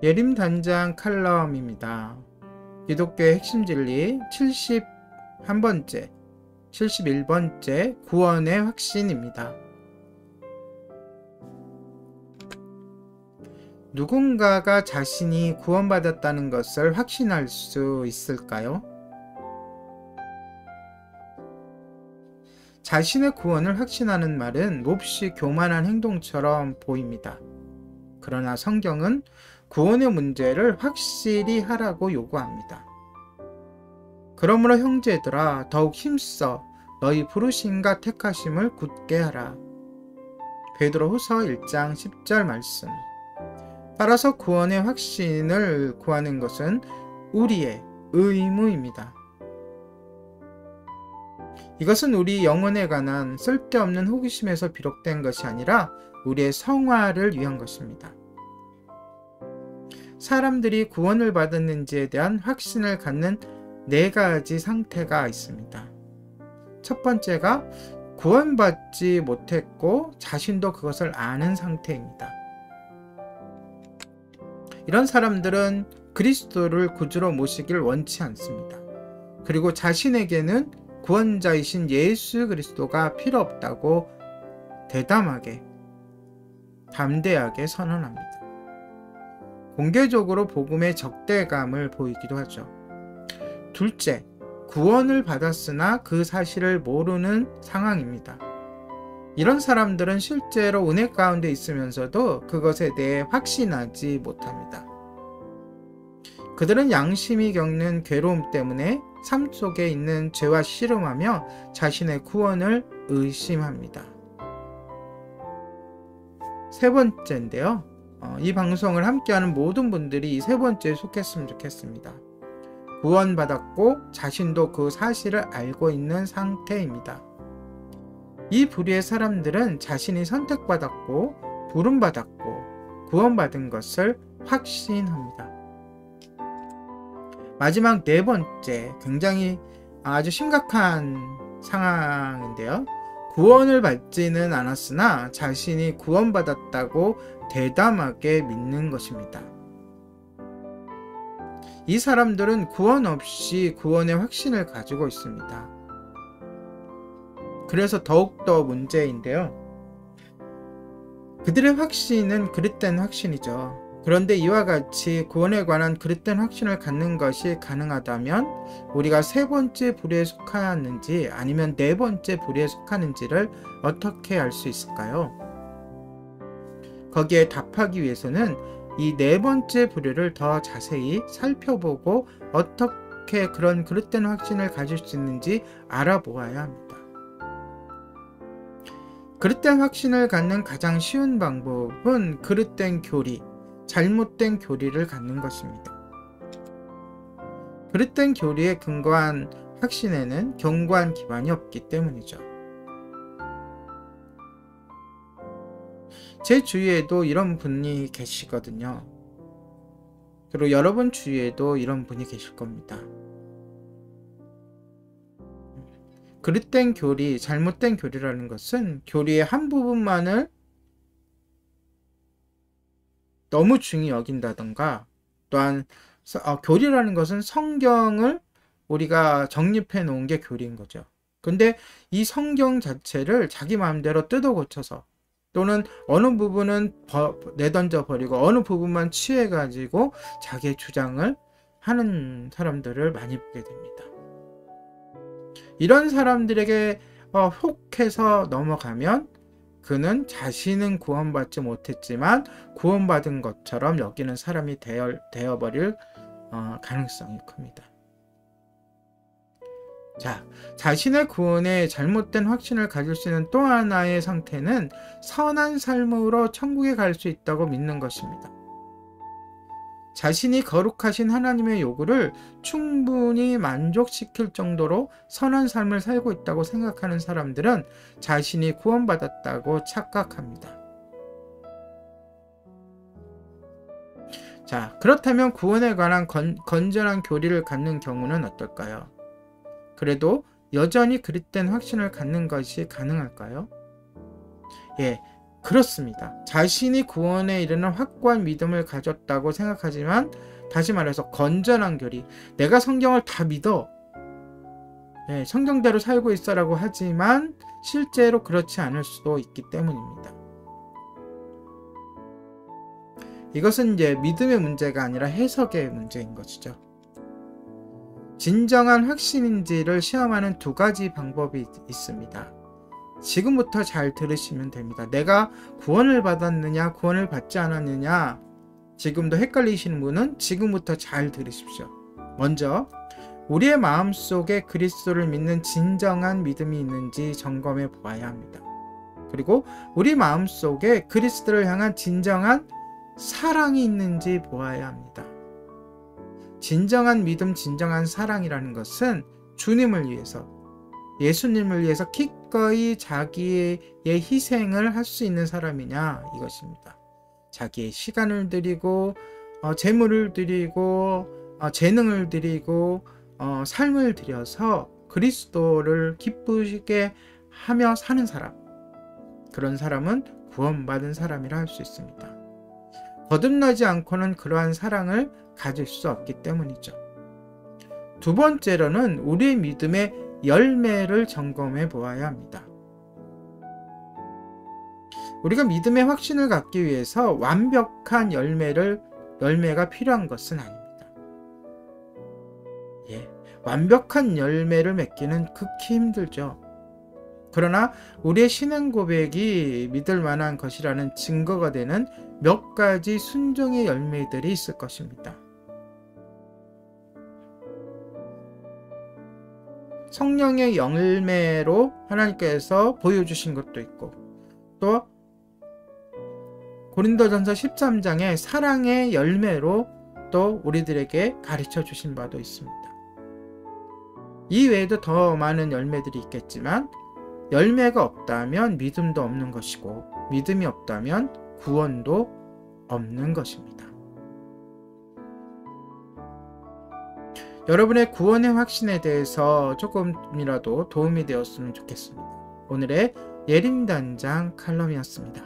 예림단장 칼럼입니다. 기독교의 핵심 진리 71번째, 71번째 구원의 확신입니다. 누군가가 자신이 구원받았다는 것을 확신할 수 있을까요? 자신의 구원을 확신하는 말은 몹시 교만한 행동처럼 보입니다. 그러나 성경은 구원의 문제를 확실히 하라고 요구합니다. 그러므로 형제들아 더욱 힘써 너희 부르심과 택하심을 굳게 하라. 베드로후서 1장 10절 말씀. 따라서 구원의 확신을 구하는 것은 우리의 의무입니다. 이것은 우리 영혼에 관한 쓸데없는 호기심에서 비롯된 것이 아니라 우리의 성화를 위한 것입니다. 사람들이 구원을 받았는지에 대한 확신을 갖는 4가지 상태가 있습니다. 첫 번째가 구원받지 못했고 자신도 그것을 아는 상태입니다. 이런 사람들은 그리스도를 구주로 모시길 원치 않습니다. 그리고 자신에게는 구원자이신 예수 그리스도가 필요 없다고 대담하게, 담대하게 선언합니다. 공개적으로 복음의 적대감을 보이기도 하죠. 둘째, 구원을 받았으나 그 사실을 모르는 상황입니다. 이런 사람들은 실제로 은혜 가운데 있으면서도 그것에 대해 확신하지 못합니다. 그들은 양심이 겪는 괴로움 때문에 삶 속에 있는 죄와 씨름하며 자신의 구원을 의심합니다. 세 번째인데요. 이 방송을 함께하는 모든 분들이 이 세 번째에 속했으면 좋겠습니다. 구원받았고 자신도 그 사실을 알고 있는 상태입니다. 이 부류의 사람들은 자신이 선택받았고 부름받았고 구원받은 것을 확신합니다. 마지막 4번째, 굉장히 아주 심각한 상황인데요. 구원을 받지는 않았으나 자신이 구원받았다고 대담하게 믿는 것입니다. 이 사람들은 구원 없이 구원의 확신을 가지고 있습니다. 그래서 더욱더 문제인데요. 그들의 확신은 그릇된 확신이죠. 그런데 이와 같이 구원에 관한 그릇된 확신을 갖는 것이 가능하다면 우리가 3번째 부류에 속하는지 아니면 4번째 부류에 속하는지를 어떻게 알 수 있을까요? 거기에 답하기 위해서는 이 4번째 부류를 더 자세히 살펴보고 어떻게 그런 그릇된 확신을 가질 수 있는지 알아보아야 합니다. 그릇된 확신을 갖는 가장 쉬운 방법은 그릇된 교리, 잘못된 교리를 갖는 것입니다. 그릇된 교리에 근거한 확신에는 견고한 기반이 없기 때문이죠. 제 주위에도 이런 분이 계시거든요. 그리고 여러분 주위에도 이런 분이 계실 겁니다. 그릇된 교리, 잘못된 교리라는 것은 교리의 한 부분만을 너무 중히 여긴다던가, 또한 교리라는 것은 성경을 우리가 정립해 놓은 게 교리인 거죠. 근데 이 성경 자체를 자기 마음대로 뜯어 고쳐서 또는 어느 부분은 내던져 버리고 어느 부분만 취해 가지고 자기의 주장을 하는 사람들을 많이 보게 됩니다. 이런 사람들에게 혹해서 넘어가면 그는 자신은 구원받지 못했지만 구원받은 것처럼 여기는 사람이 되어버릴 가능성이 큽니다. 자, 자신의 구원에 잘못된 확신을 가질 수 있는 또 하나의 상태는 선한 삶으로 천국에 갈 수 있다고 믿는 것입니다. 자신이 거룩하신 하나님의 요구를 충분히 만족시킬 정도로 선한 삶을 살고 있다고 생각하는 사람들은 자신이 구원받았다고 착각합니다. 자, 그렇다면 구원에 관한 건전한 교리를 갖는 경우는 어떨까요? 그래도 여전히 그릇된 확신을 갖는 것이 가능할까요? 예, 그렇습니다. 자신이 구원에 이르는 확고한 믿음을 가졌다고 생각하지만, 다시 말해서 건전한 교리, 내가 성경을 다 믿어, 성경대로 살고 있어라고 하지만 실제로 그렇지 않을 수도 있기 때문입니다. 이것은 이제 믿음의 문제가 아니라 해석의 문제인 것이죠. 진정한 확신인지를 시험하는 두 가지 방법이 있습니다. 지금부터 잘 들으시면 됩니다. 내가 구원을 받았느냐, 구원을 받지 않았느냐, 지금도 헷갈리시는 분은 지금부터 잘 들으십시오. 먼저, 우리의 마음속에 그리스도를 믿는 진정한 믿음이 있는지 점검해 보아야 합니다. 그리고 우리 마음속에 그리스도를 향한 진정한 사랑이 있는지 보아야 합니다. 진정한 믿음, 진정한 사랑이라는 것은 주님을 위해서, 예수님을 위해서 기꺼이 자기의 희생을 할 수 있는 사람이냐, 이것입니다. 자기의 시간을 드리고 재물을 드리고 재능을 드리고 삶을 들여서 그리스도를 기쁘시게 하며 사는 사람, 그런 사람은 구원받은 사람이라 할 수 있습니다. 거듭나지 않고는 그러한 사랑을 가질 수 없기 때문이죠. 두 번째로는 우리의 믿음의 열매를 점검해 보아야 합니다. 우리가 믿음의 확신을 갖기 위해서 완벽한 열매가 필요한 것은 아닙니다. 완벽한 열매를 맺기는 극히 힘들죠. 그러나 우리의 신앙 고백이 믿을 만한 것이라는 증거가 되는 몇 가지 순종의 열매들이 있을 것입니다. 성령의 열매로 하나님께서 보여주신 것도 있고, 또 고린도전서 13장의 사랑의 열매로 또 우리들에게 가르쳐 주신 바도 있습니다. 이 외에도 더 많은 열매들이 있겠지만, 열매가 없다면 믿음도 없는 것이고, 믿음이 없다면 구원도 없는 것입니다. 여러분의 구원의 확신에 대해서 조금이라도 도움이 되었으면 좋겠습니다. 오늘의 예림단장 칼럼이었습니다.